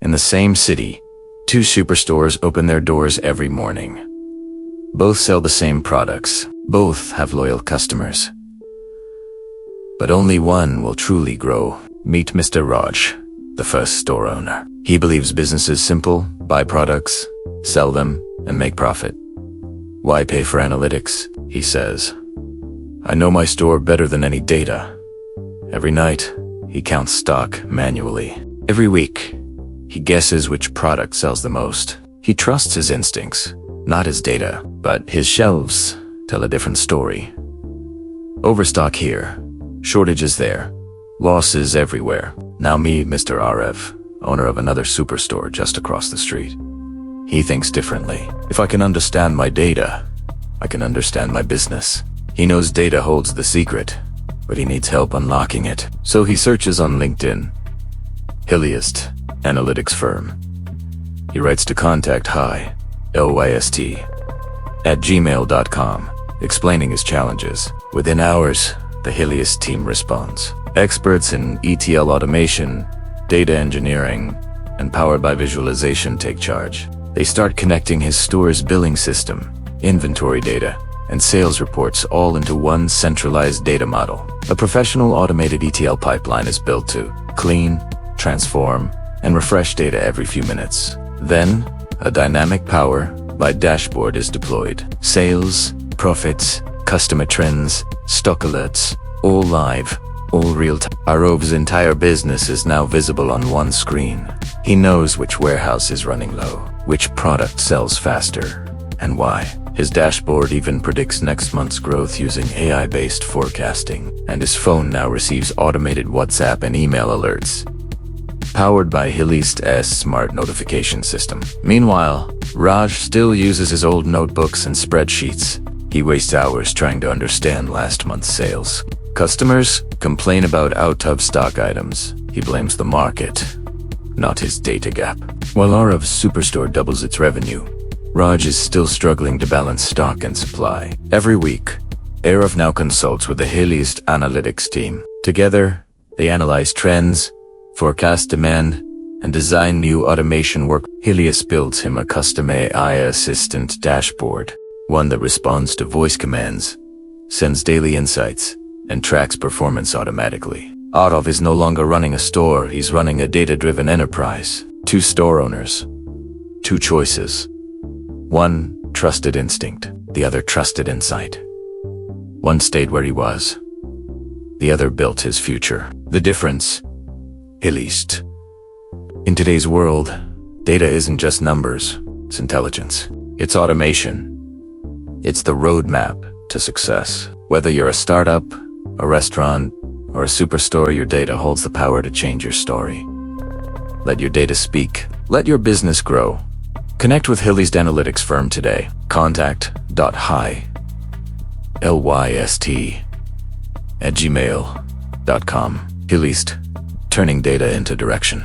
In the same city, two superstores open their doors every morning. Both sell the same products. Both have loyal customers. But only one will truly grow. Meet Mr. Raj, the first store owner. He believes business is simple: buy products, sell them, and make profit. Why pay for analytics? He says. I know my store better than any data. Every night, he counts stock manually. Every week, he guesses which product sells the most. He trusts his instincts, not his data, but his shelves tell a different story. Overstock here, shortages there, losses everywhere. Now me, Mr. Arev, owner of another superstore just across the street. He thinks differently. If I can understand my data, I can understand my business. He knows data holds the secret, but he needs help unlocking it. So he searches on LinkedIn. HiLyst Analytics Firm. He writes to contact.hilyst @gmail.com, explaining his challenges. Within hours, the HiLyst team responds. Experts in ETL automation, data engineering, and powered by visualization take charge. They start connecting his store's billing system, inventory data, and sales reports all into one centralized data model. A professional automated ETL pipeline is built to clean, transform, and refresh data every few minutes. Then, a dynamic Power BI dashboard is deployed. Sales, profits, customer trends, stock alerts, all live, all real-time. Arov's entire business is now visible on one screen. He knows which warehouse is running low, which product sells faster, and why. His dashboard even predicts next month's growth using AI-based forecasting, and his phone now receives automated WhatsApp and email alerts, powered by HiLyst's smart notification system. Meanwhile, Raj still uses his old notebooks and spreadsheets. He wastes hours trying to understand last month's sales. Customers complain about out-of-stock items. He blames the market, not his data gap. While Arev's superstore doubles its revenue, Raj is still struggling to balance stock and supply. Every week, Arev now consults with the HiLyst Analytics team. Together, they analyze trends, forecast demand, and design new automation work. HiLyst builds him a custom AI assistant dashboard, one that responds to voice commands, sends daily insights, and tracks performance automatically. Arev is no longer running a store, he's running a data-driven enterprise. Two store owners, two choices. One, trusted instinct. The other, trusted insight. One stayed where he was. The other built his future. The difference? HiLyst. In today's world, data isn't just numbers, it's intelligence. It's automation. It's the roadmap to success. Whether you're a startup, a restaurant, or a superstore, your data holds the power to change your story. Let your data speak. Let your business grow. Connect with HiLyst Analytics Firm today. Contact.hilyst @gmail.com. HiLyst, turning data into direction.